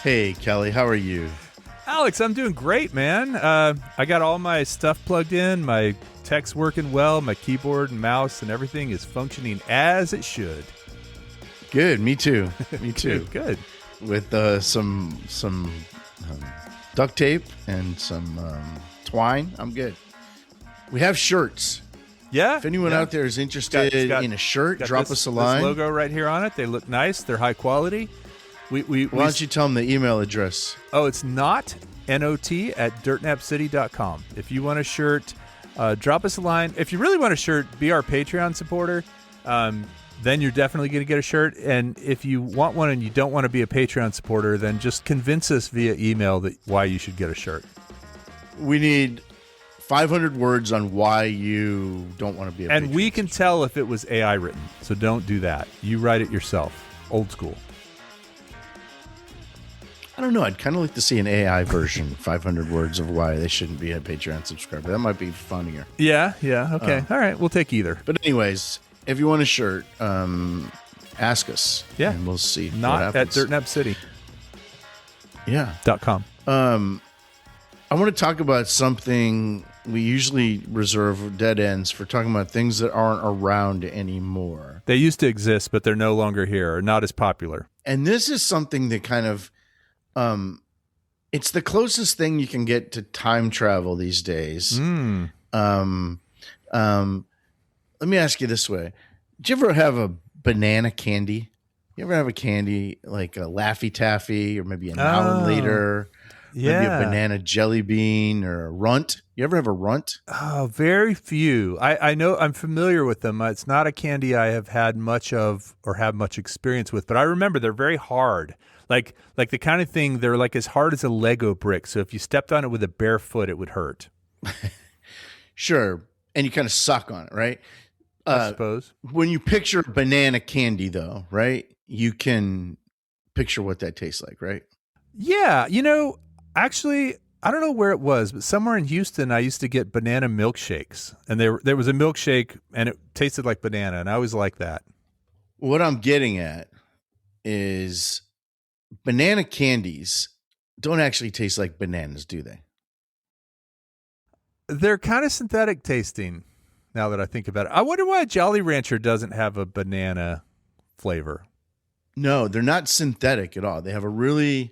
Hey, Kelly, how are you? Alex, I'm doing great, man. I got all my stuff plugged in, my tech's working well, my keyboard and mouse and everything is functioning as it should. Good, me too. Me too. Good. With some duct tape and some twine, I'm good. We have shirts. Yeah. If anyone out there is interested in a shirt, drop us a line. This logo right here on it. They look nice. They're high quality. Why don't you tell them the email address? Oh, it's not not@dirtnapcity.com. If you want a shirt, drop us a line. If you really want a shirt, be our Patreon supporter. Then you're definitely going to get a shirt. And if you want one and you don't want to be a Patreon supporter, then just convince us via email that why you should get a shirt. We need 500 words on why you don't want to be a Patreon And we can tell if it was AI written. So don't do that. You write it yourself. Old school. I don't know. I'd kind of like to see an AI version, 500 words of why they shouldn't be a Patreon subscriber. That might be funnier. Yeah. Okay. All right. We'll take either. But anyways, if you want a shirt, ask us. Yeah. And we'll see Not what happens. at dirtnapcity.com. Yeah. I want to talk about something we usually reserve dead ends for, talking about things that aren't around anymore. They used to exist, but they're no longer here or not as popular. And this is something that kind of, it's the closest thing you can get to time travel these days. Let me ask you this way. Did you ever have a banana candy? You ever have a candy like a Laffy Taffy or maybe an hour later? Yeah. Maybe a banana jelly bean or a Runt. You ever have a Runt? Oh, very few. I know I'm familiar with them. It's not a candy I have had much of or have much experience with, but I remember they're very hard. Like the kind of thing, they're like as hard as a Lego brick. So if you stepped on it with a bare foot, it would hurt. Sure. And you kind of suck on it, right? I suppose. When you picture banana candy, though, right? You can picture what that tastes like, right? Yeah. Actually, I don't know where it was, but somewhere in Houston, I used to get banana milkshakes. And there was a milkshake, and it tasted like banana, and I always liked that. What I'm getting at is banana candies don't actually taste like bananas, do they? They're kind of synthetic tasting, now that I think about it. I wonder why Jolly Rancher doesn't have a banana flavor. No, they're not synthetic at all. They have a really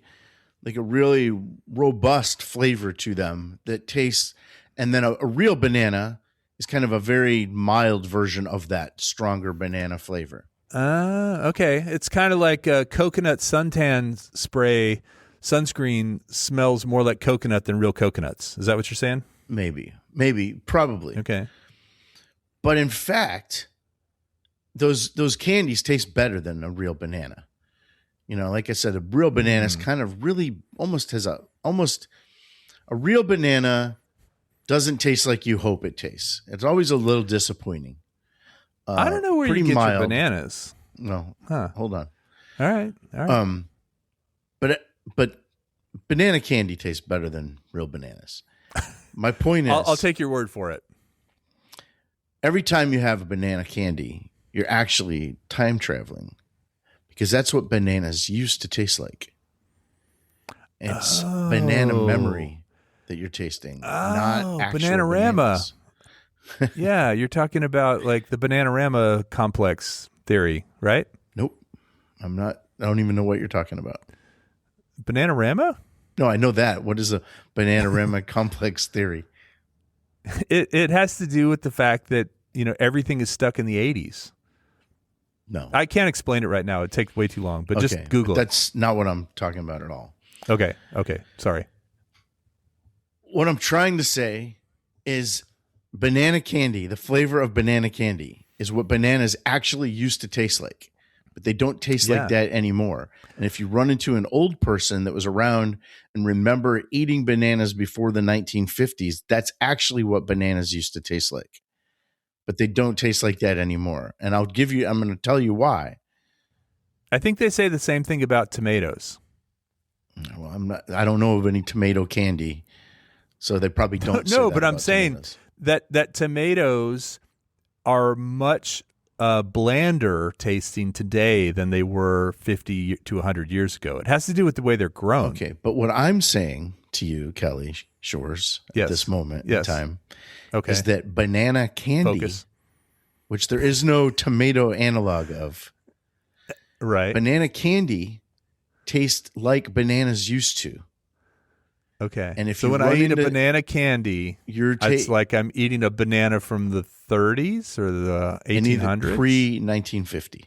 robust flavor to them that tastes, and then a real banana is kind of a very mild version of that stronger banana flavor. Okay. It's kind of like a coconut suntan spray. Sunscreen smells more like coconut than real coconuts. Is that what you're saying? Maybe, probably. Okay. But in fact, those candies taste better than a real banana. Like I said, a real banana is kind of really almost a real banana doesn't taste like you hope it tastes. It's always a little disappointing. I don't know where you get your bananas. No. Huh. Hold on. All right. But banana candy tastes better than real bananas. My point is, I'll take your word for it. Every time you have a banana candy, you're actually time traveling, because that's what bananas used to taste like. It's banana memory that you're tasting, not actual Bananarama. bananas. Yeah, you're talking about like the Bananarama complex theory, right? Nope. I'm not. I don't even know what you're talking about. Bananarama? No, I know that. What is a Bananarama complex theory? It has to do with the fact that, everything is stuck in the 80s. No. I can't explain it right now. It takes way too long, but just Google it. That's not what I'm talking about at all. Okay. Sorry. What I'm trying to say is banana candy, the flavor of banana candy, is what bananas actually used to taste like. But they don't taste like that anymore. And if you run into an old person that was around and remember eating bananas before the 1950s, that's actually what bananas used to taste like. But they don't taste like that anymore. And I'm going to tell you why. I think they say the same thing about tomatoes. Well, I don't know of any tomato candy. So they probably don't. No, but I'm saying that tomatoes are much blander tasting today than they were 50 to 100 years ago. It has to do with the way they're grown. Okay, but what I'm saying to you, Kelly Shores, at this moment in time, is that banana candy, which there is no tomato analog of, right? Banana candy tastes like bananas used to. Okay. And if so you when I eat a banana candy, it's like I'm eating a banana from the 30s or the 1800s? Pre-1950.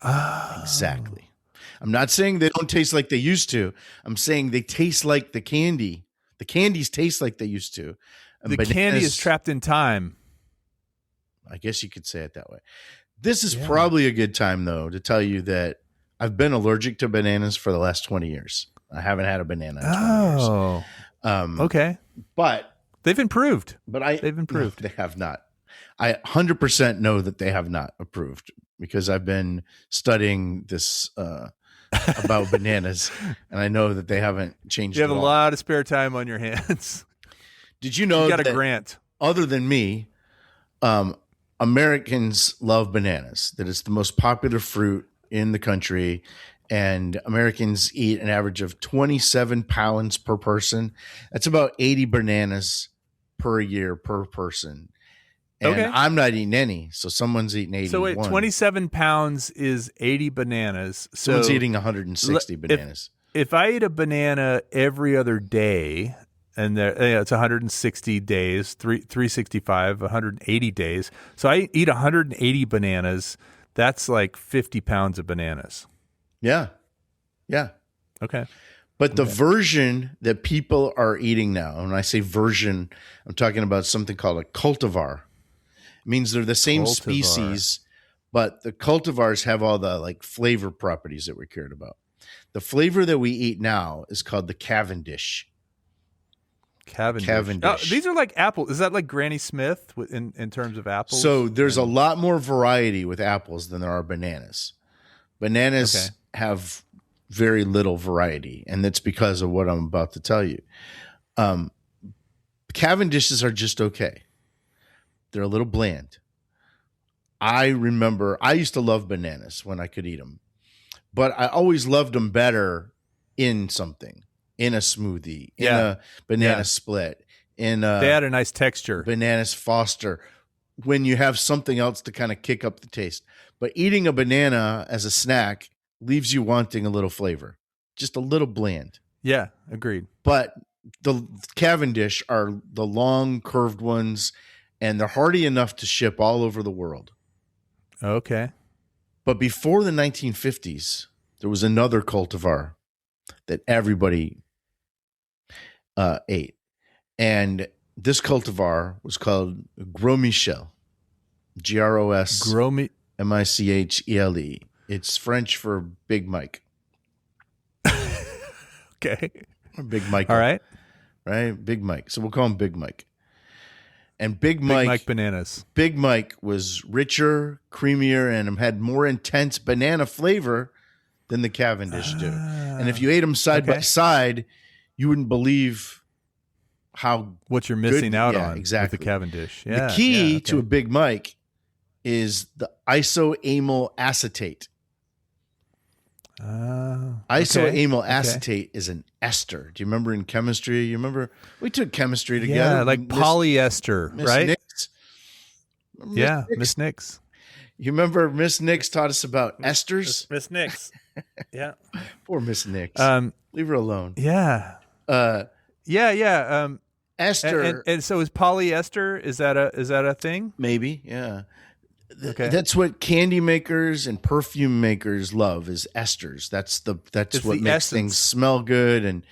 Oh. Exactly. I'm not saying they don't taste like they used to. I'm saying they taste like the candy. The candies taste like they used to. And the candy is trapped in time. I guess you could say it that way. This is probably a good time, though, to tell you that I've been allergic to bananas for the last 20 years. I haven't had a banana in 20 years. Okay. But they've improved. They've improved. No, they have not. I 100% know that they have not improved because I've been studying this about bananas, and I know that they haven't changed. You have a lot of spare time on your hands. Did you know you got a grant? Other than me, Americans love bananas. That it's the most popular fruit in the country. And Americans eat an average of 27 pounds per person. That's about 80 bananas per year per person. And I'm not eating any, so someone's eating 81. So wait, 27 pounds is 80 bananas. Someone's eating 160 bananas. If I eat a banana every other day, and it's 160 days, 365, 180 days. So I eat 180 bananas. That's like 50 pounds of bananas. Yeah. Yeah. Okay. But the version that people are eating now, and when I say version, I'm talking about something called a cultivar. It means they're the same species, but the cultivars have all the like flavor properties that we're cared about. The flavor that we eat now is called the Cavendish. Cavendish. Oh, these are like apples. Is that like Granny Smith in terms of apples? So there's a lot more variety with apples than there are bananas. Bananas have very little variety, and that's because of what I'm about to tell you. Cavendishes are just okay. They're a little bland. I remember I used to love bananas when I could eat them, but I always loved them better in something, in a smoothie, in a banana split, they had a nice texture. Bananas Foster, when you have something else to kind of kick up the taste. But eating a banana as a snack leaves you wanting a little flavor, just a little bland. Yeah, agreed. But the Cavendish are the long curved ones, and they're hardy enough to ship all over the world. Okay. But before the 1950s, there was another cultivar that everybody ate. And this cultivar was called Gros Michel. Gros Michele. It's French for Big Mike. Okay. Or Big Mike. All right. Right? Big Mike. So we'll call him Big Mike. And Big Mike bananas. Big Mike was richer, creamier, and had more intense banana flavor than the Cavendish do. And if you ate them side by side, you wouldn't believe what you're missing out on exactly. with the Cavendish. Yeah, the key to a Big Mike is the isoamyl acetate. Isoamyl acetate is an ester. Do you remember in chemistry? You remember we took chemistry together? Yeah, like polyester, right? Nix. Miss Nix. You remember Miss Nix taught us about esters? Miss Nix. Yeah. Poor Miss Nix. Leave her alone. Yeah. Ester. And so is polyester? Is that a thing? Maybe. Yeah. Okay. That's what candy makers and perfume makers love is esters. That's what makes things smell good and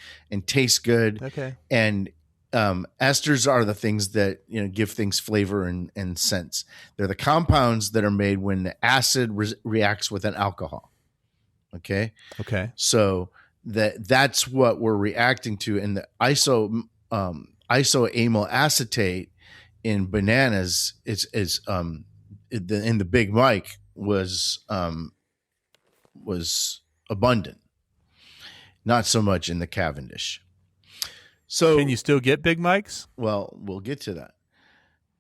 taste good. Okay. And esters are the things that give things flavor and scents. They're the compounds that are made when the acid reacts with an alcohol. Okay. Okay. So that's what we're reacting to, and the isoamyl acetate in bananas is in the Big Mike was abundant, not so much in the Cavendish. So can you still get Big Mikes? Well, we'll get to that.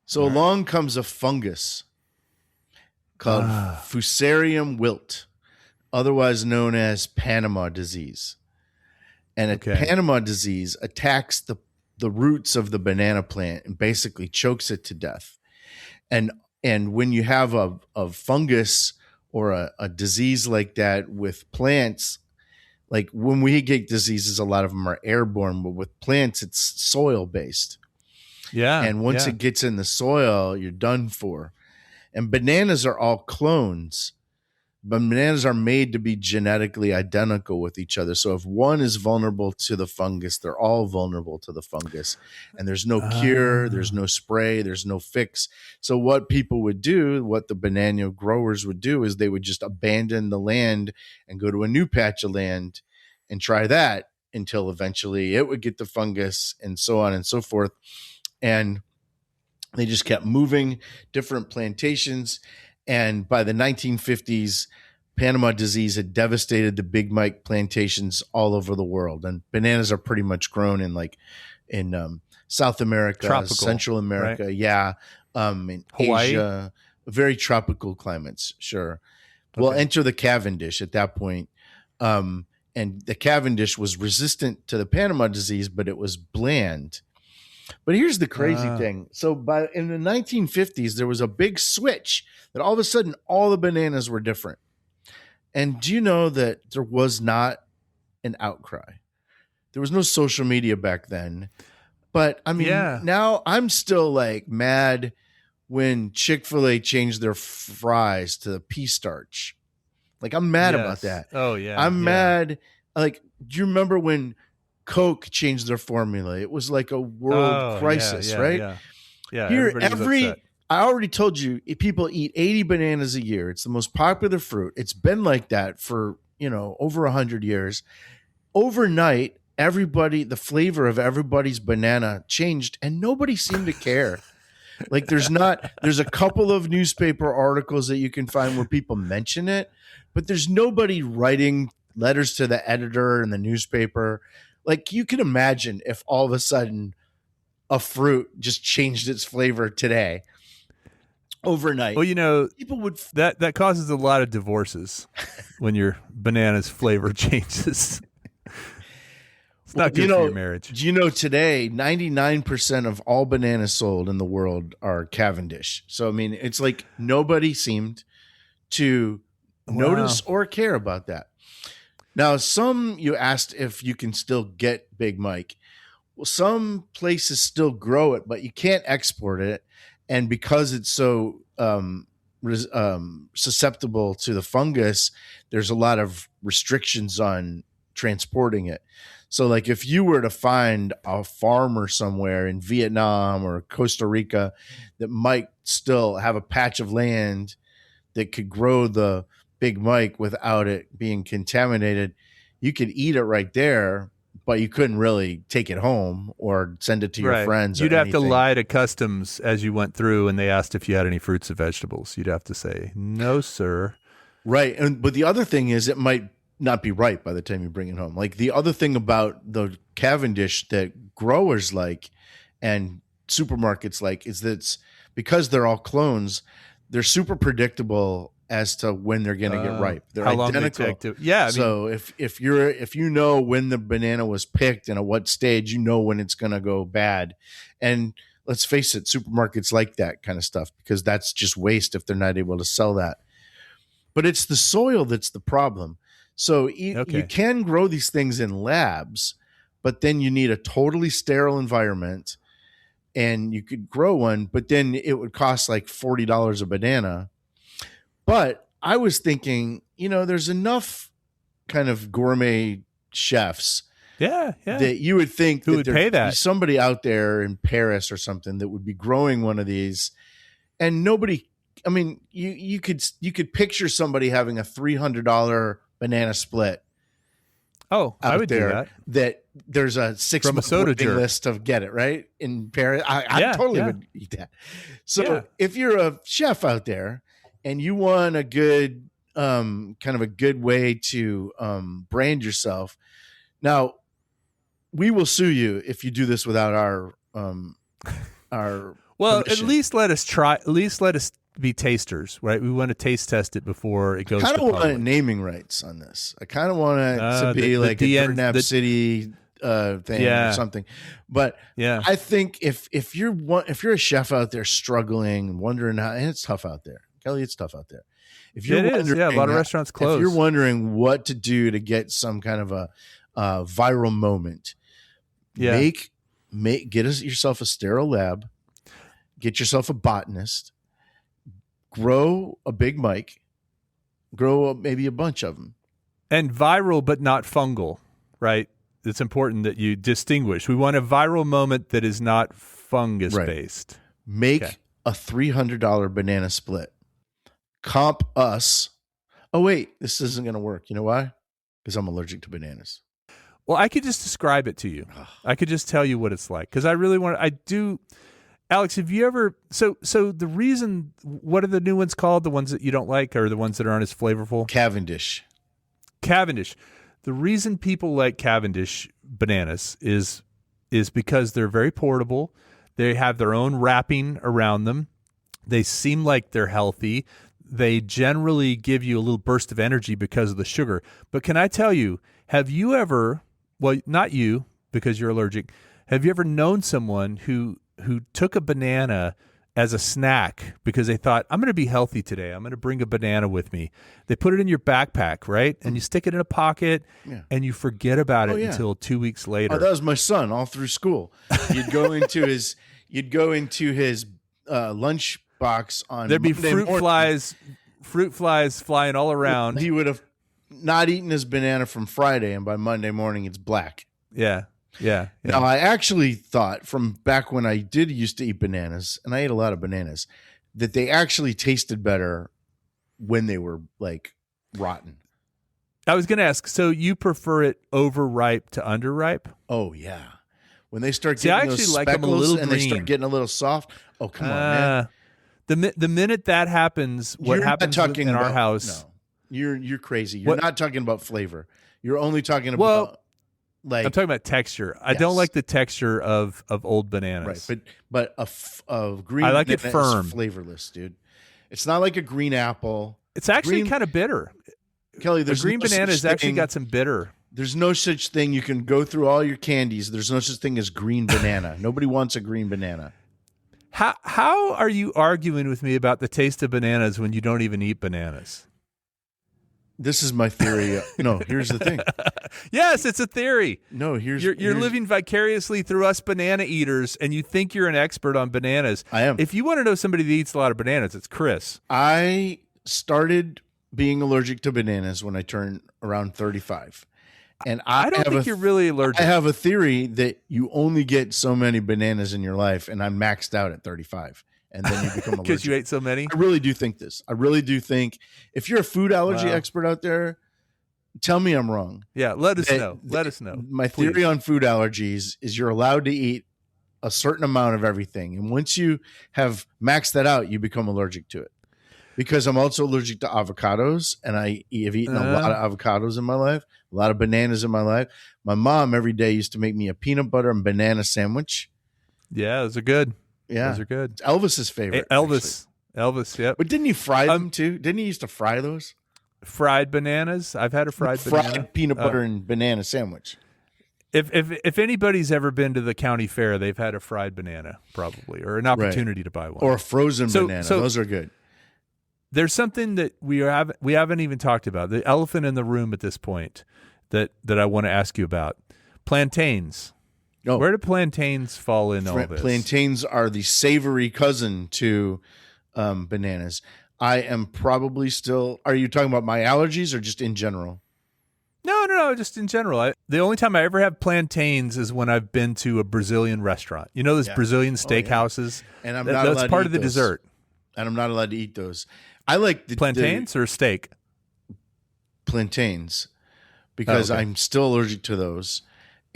So along comes a fungus, called Fusarium wilt, otherwise known as Panama disease. And Panama disease attacks the roots of the banana plant and basically chokes it to death. And when you have a fungus or a disease like that with plants, like when we get diseases, a lot of them are airborne, but with plants, it's soil based. Yeah. And once it gets in the soil, you're done for. And bananas are all clones. But bananas are made to be genetically identical with each other. So if one is vulnerable to the fungus, they're all vulnerable to the fungus. And there's no cure, there's no spray, there's no fix. So what people would do, what the banana growers would do, is they would just abandon the land and go to a new patch of land and try that until eventually it would get the fungus, and so on and so forth. And they just kept moving different plantations. And by the 1950s, Panama disease had devastated the Big Mike plantations all over the world. And bananas are pretty much grown in South America, tropical, Central America, right? In Hawaii? Asia, very tropical climates, sure. We'll enter the Cavendish at that point. And the Cavendish was resistant to the Panama disease, but it was bland. But here's the crazy thing. So in the 1950s, there was a big switch that all of a sudden all the bananas were different. And do you know that there was not an outcry? There was no social media back then. But I mean, now I'm still like mad when Chick-fil-A changed their fries to the pea starch. Like I'm mad about that. Oh yeah. I'm mad. Like, do you remember when Coke changed their formula? It was like a world crisis, right? Yeah. Here, I already told you, people eat 80 bananas a year. It's the most popular fruit. It's been like that for, over 100 years. Overnight, the flavor of everybody's banana changed and nobody seemed to care. Like there's a couple of newspaper articles that you can find where people mention it, but there's nobody writing letters to the editor in the newspaper. Like you can imagine if all of a sudden a fruit just changed its flavor today, overnight. Well, people would that causes a lot of divorces when your banana's flavor changes. It's not good for your marriage. Do you know today 99% of all bananas sold in the world are Cavendish? So I mean, it's like nobody seemed to notice or care about that. Now, you asked if you can still get Big Mike. Well, some places still grow it, but you can't export it. And because it's so susceptible to the fungus, there's a lot of restrictions on transporting it. So like if you were to find a farmer somewhere in Vietnam or Costa Rica that might still have a patch of land that could grow the Big Mike without it being contaminated, you could eat it right there, but you couldn't really take it home or send it to your friends. You'd have to lie to customs as you went through, and they asked if you had any fruits and vegetables. You'd have to say, no, sir. Right. But the other thing is it might not be right by the time you bring it home. Like the other thing about the Cavendish that growers like and supermarkets like is that it's because they're all clones, they're super predictable as to when they're going to get ripe. They're how identical. Long they take to, yeah. So if you know when the banana was picked and at what stage, you know when it's going to go bad. And let's face it, supermarkets like that kind of stuff because that's just waste if they're not able to sell that. But it's the soil that's the problem. So you can grow these things in labs, but then you need a totally sterile environment and you could grow one, but then it would cost like $40 a banana. But I was thinking, there's enough kind of gourmet chefs that you would think who would pay that. Somebody out there in Paris or something that would be growing one of these, and nobody. I mean, you could picture somebody having a $300 banana split. Oh, I would do that. That there's a 6-month waiting list to get it right in Paris. I totally would eat that. So if you're a chef out there and you want a good kind of a good way to brand yourself, now we will sue you if you do this without our well, permission. at least let us try. At least let us be tasters, right? We want to taste test it before it goes to I kind of public. want naming rights on this. I kind of want it to be like a Nap City thing or something. But I think if you're a chef out there struggling and wondering how, and it's tough out there, Kelly, it's tough out there. If you're a lot of restaurants close. If you're wondering what to do to get some kind of a viral moment, get yourself a sterile lab, get yourself a botanist, grow a big mic, grow maybe a bunch of them. And viral, but not fungal, right? It's important that you distinguish. We want a viral moment that is not fungus-based. Make a $300 banana split. Comp us. Oh, wait, this isn't going to work. You know why? Because I'm allergic to bananas. Well, I could just describe it to you. I could just tell you what it's like. Because I really want to, I do. Alex, have you ever, so the reason, what are the new ones called? The ones that you don't like, or the ones that aren't as flavorful? Cavendish. The reason people like Cavendish bananas is because they're very portable. They have their own wrapping around them. They seem like they're healthy. They generally give you a little burst of energy because of the sugar. But can I tell you, have you ever, well, not you, because you're allergic, have you ever known someone who took a banana as a snack because they thought, I'm going to be healthy today. I'm going to bring a banana with me. They put it in your backpack, right? And you stick it in a pocket and you forget about it until 2 weeks later. Oh, that was my son all through school. You'd go into his lunch box on There'd be Monday fruit flies flying all around. He would have not eaten his banana from Friday, and by Monday morning it's black. Yeah. Now, I actually thought from back when I did used to eat bananas, and I ate a lot of bananas, that they actually tasted better when they were like rotten. I was going to ask, so you prefer it overripe to underripe? Oh, yeah. When they start getting those speckles like them a little and green. They start getting a little soft. Oh, come on, man. The minute that happens, what happens in our house? No, you're crazy. You're not talking about flavor. You're only talking about I'm talking about texture. I don't like the texture of old bananas. Right, but a green. I like it banana firm, is flavorless, dude. It's not like a green apple. It's actually kind of bitter. Kelly, the green banana has actually got some bitter. There's no such thing. You can go through all your candies. There's no such thing as green banana. Nobody wants a green banana. How are you arguing with me about the taste of bananas when you don't even eat bananas? This is my theory. No, here's the thing. Yes, it's a theory. No, you're living vicariously through us banana eaters, and you think you're an expert on bananas. I am. If you want to know somebody that eats a lot of bananas, it's Chris. I started being allergic to bananas when I turned around 35. And I don't think you're really allergic. I have a theory that you only get so many bananas in your life, and I'm maxed out at 35. And then you become allergic. Because you ate so many? I really do think this. I really do think if you're a food allergy expert out there, tell me I'm wrong. Yeah, let us know. Let us know. My theory on food allergies is you're allowed to eat a certain amount of everything. And once you have maxed that out, you become allergic to it. Because I'm also allergic to avocados, and I have eaten a lot of avocados in my life, a lot of bananas in my life. My mom every day used to make me a peanut butter and banana sandwich. Yeah, those are good. Yeah, those are good. It's Elvis's favorite. Hey, Elvis, yep. But didn't he fry them too? Didn't he used to fry those? Fried bananas? I've had a fried peanut butter and banana sandwich. If anybody's ever been to the county fair, they've had a fried banana probably, or an opportunity to buy one. Or a frozen banana. Those are good. There's something that we haven't even talked about. The elephant in the room at this point that I want to ask you about. Plantains. Oh. Where do plantains fall in all this? Plantains are the savory cousin to bananas. I am probably still. Are you talking about my allergies or just in general? No, just in general. The only time I ever have plantains is when I've been to a Brazilian restaurant. You know those Brazilian steakhouses? And I'm not allowed to eat that's part of the dessert. And I'm not allowed to eat those. I like the plantains or steak? Plantains, because I'm still allergic to those.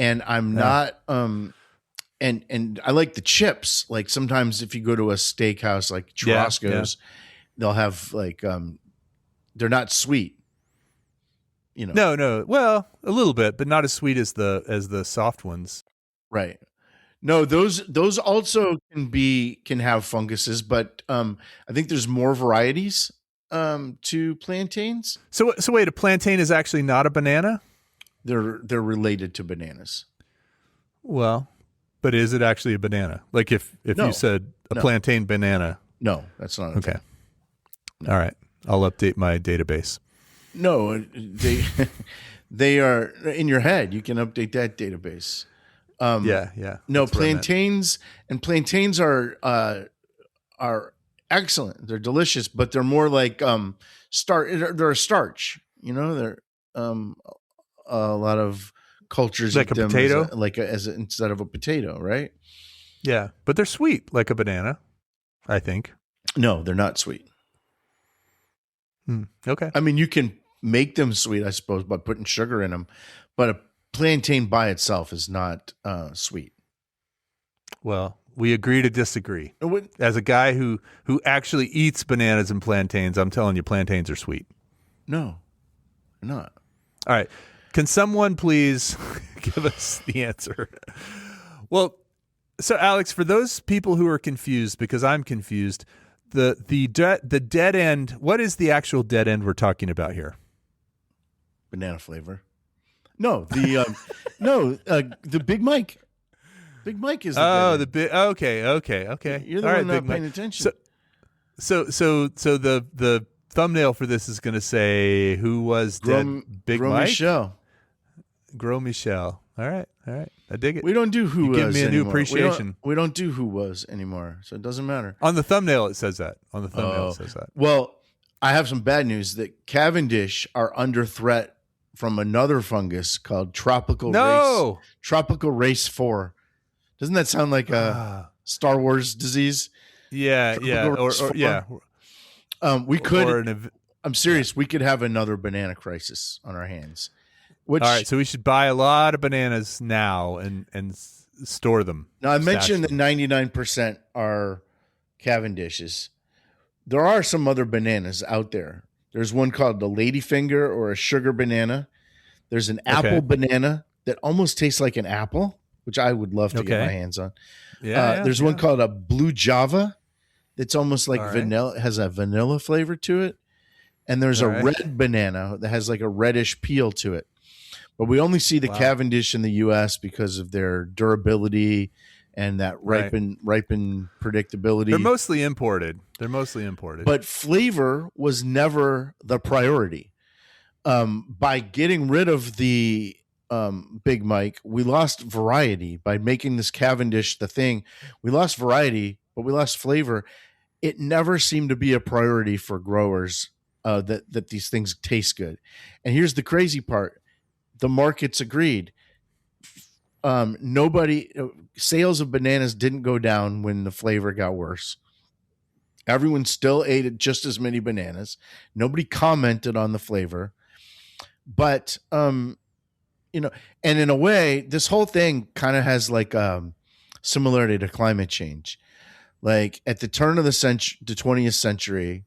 And I'm not and I like the chips. Like sometimes if you go to a steakhouse like Churrasco's, they'll have like they're not sweet. You know. No. Well, a little bit, but not as sweet as the soft ones. Right. No, those also can have funguses, but I think there's more varieties to plantains. So wait, a plantain is actually not a banana? They're related to bananas. Well, but is it actually a banana? Like if No. you said a plantain banana? No, that's not a Okay. thing. No. All right. I'll update my database. No, they are in your head. You can update that database. Yeah. No, That's what I meant. plantains are excellent. They're delicious, but they're more like they're a starch. You know, they're a lot of cultures Like eat a them potato? as instead of a potato, right? Yeah, but they're sweet like a banana, I think. No, they're not sweet. Okay. I mean, you can make them sweet, I suppose, by putting sugar in them, but a plantain by itself is not sweet. Well, we agree to disagree. It wouldn't- As a guy who actually eats bananas and plantains, I'm telling you, plantains are sweet. No, they're not. All right. Can someone please give us the answer? Well, so Alex, for those people who are confused, because I'm confused, the dead end, what is the actual dead end we're talking about here? Banana flavor. No, the Big Mike. Big Mike is the big. Okay. You're the All one not Big paying Mike. attention. So the thumbnail for this is going to say who was dead. Big Gros Mike. Michel. Gros Michel. All right. I dig it. We don't do who You was give me a new anymore. appreciation. We don't do who was anymore, so it doesn't matter. On the thumbnail, it says that. It says that. Well, I have some bad news that Cavendish are under threat from another fungus called tropical race 4. Doesn't that sound like a Star Wars disease? Yeah, We could. I'm serious. We could have another banana crisis on our hands. Which, all right, so we should buy a lot of bananas now and store them. Now, I mentioned that 99% are Cavendishes. There are some other bananas out there. There's one called the ladyfinger or a sugar banana. There's an apple banana that almost tastes like an apple, which I would love to get my hands on. There's one called a blue Java that's almost like vanilla. It has a vanilla flavor to it. And there's a red banana that has like a reddish peel to it. But we only see the Cavendish in the U.S. because of their durability and that ripen predictability. They're mostly imported. But flavor was never the priority. By getting rid of the Big Mike, we lost variety. By making this Cavendish the thing, we lost variety, but we lost flavor. It never seemed to be a priority for growers that these things taste good. And here's the crazy part. The markets agreed. Sales of bananas didn't go down when the flavor got worse. Everyone still ate just as many bananas. Nobody commented on the flavor. But, and in a way, this whole thing kind of has like similarity to climate change. Like at the turn of the 20th century,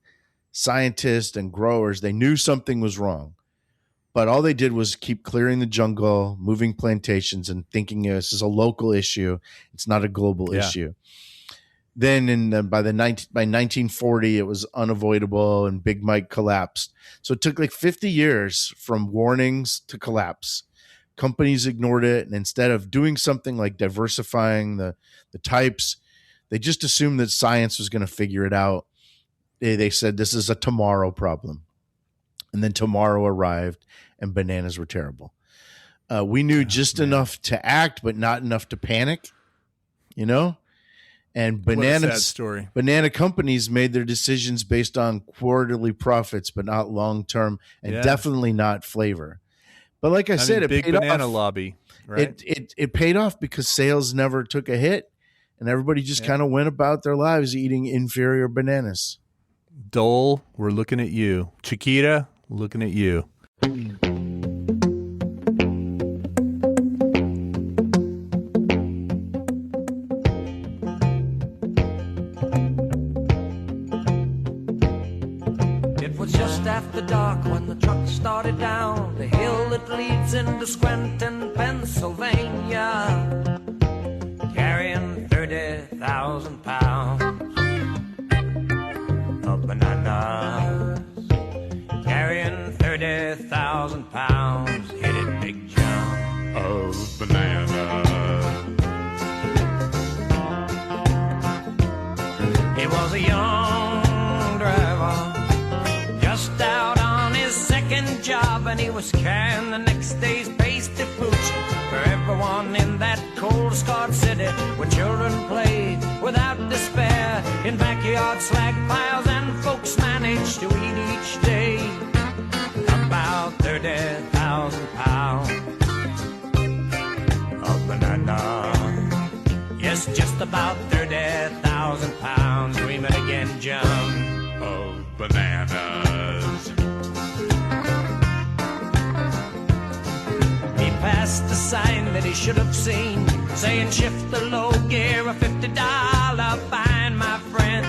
scientists and growers, they knew something was wrong. But all they did was keep clearing the jungle, moving plantations, and thinking this is a local issue. It's not a global issue. Then by 1940, it was unavoidable, and Big Mike collapsed. So it took like 50 years from warnings to collapse. Companies ignored it, and instead of doing something like diversifying the types, they just assumed that science was going to figure it out. They said this is a tomorrow problem. And then tomorrow arrived, and bananas were terrible. We knew just enough to act, but not enough to panic, And banana companies made their decisions based on quarterly profits, but not long-term, and definitely not flavor. But like I said, it big paid banana off. lobby, right? It paid off because sales never took a hit, and everybody just kind of went about their lives eating inferior bananas. Dole, we're looking at you. Chiquita, looking at you. It was just after dark when the truck started down the hill that leads into Scranton, Pennsylvania, carrying 30,000 pounds of bananas. Carrying 30,000 pounds, hit it big jump of bananas. He was a young driver, just out on his second job, and he was carrying the next day's pasty fruits for everyone in that cold scarred city where children played without despair in backyard slag piles, and folks managed to eat each day about 30,000 pounds of banana. Yes, just about 30,000 pounds. Dream it again, John, of bananas. He passed a sign that he should have seen, saying shift the low gear, a $50 fine, my friend.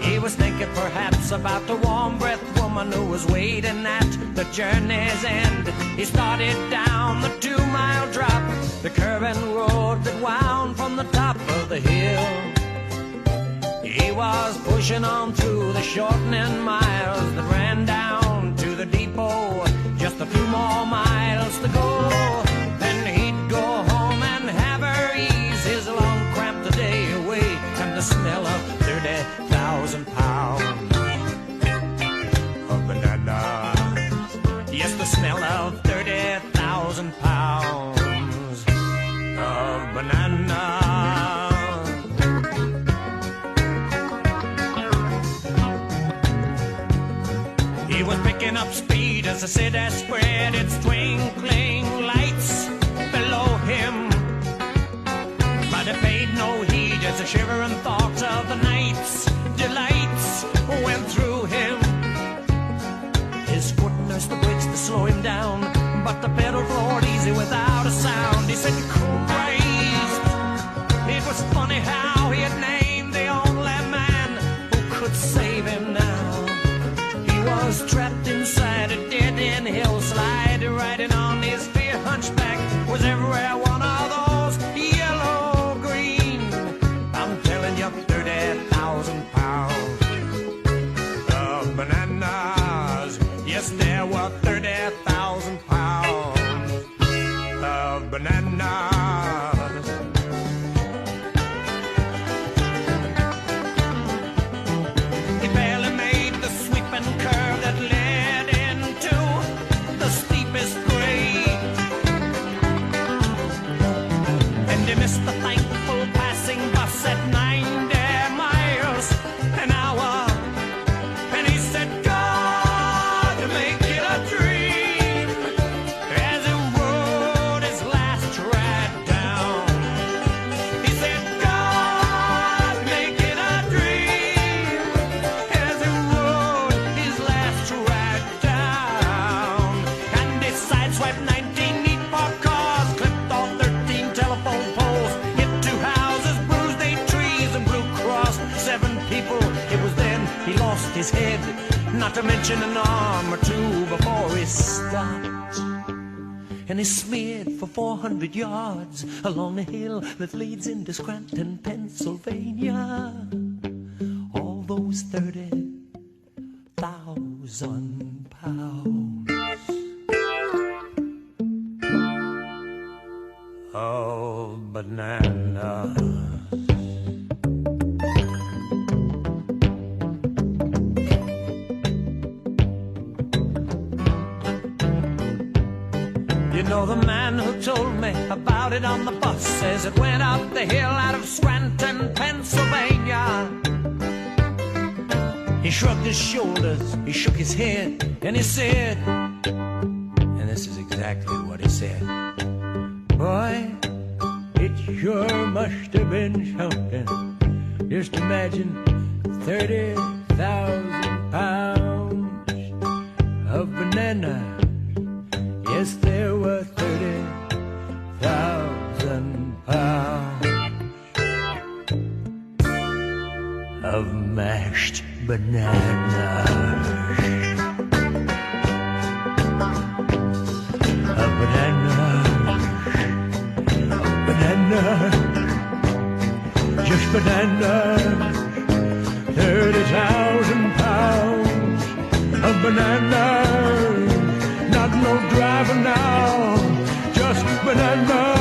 He was thinking perhaps about the warm-breathed woman who was waiting at the journey's end. He started down the 2-mile drop, the curving road that wound from the top of the hill. He was pushing on through the shortening miles that ran down to the depot. Just a few more miles to go, then he'd go home and have her ease his long cramped day away, and the smell of 30,000 pounds of bananas. Yes, the smell of 30,000 pounds of bananas. He was picking up speed as the city spread its twinkling lights below him, but he paid no heed as the shivering thoughts of the night's delights went through him. His foot nursed the brakes to slow him down, but the pedal floored easy without a sound. He said, Christ, it was funny how he had named the only man who could save him now. He was trapped inside a dead-end hillside, riding on his fear hunchback was everywhere one of those yellow-green, I'm telling you, 30,000 pounds of bananas. Yes, there were 30,000 pounds of bananas. He barely made the sweeping curve that led into the steepest grade, and he missed the thankful passing bus at 90 miles an hour. And he said, God, make it a dream, as he rode his last ride down. He said, God, make it a dream, as he rode his last ride down. And he sideswiped 19 neat parked cars, clipped off 13 telephone poles, hit 2 houses, bruised 8 trees, and blew across 7 people. It was then he lost his head, not to mention an arm or two before he stopped. And he smeared for 400 yards along the hill that leads into Scranton, Pennsylvania. All those 30,000 pounds of bananas. You know, the man who told me about it on the bus says it went up the hill out of Scranton, Pennsylvania. He shrugged his shoulders, he shook his head, and he said, and this is exactly what he said, boy, it sure must have been something. Just imagine 30,000 pounds of bananas. Yes, there were 30,000 pounds of mashed bananas. Of bananas. Of bananas. just bananas. 30,000 pounds of bananas. Not no driver now, just bananas.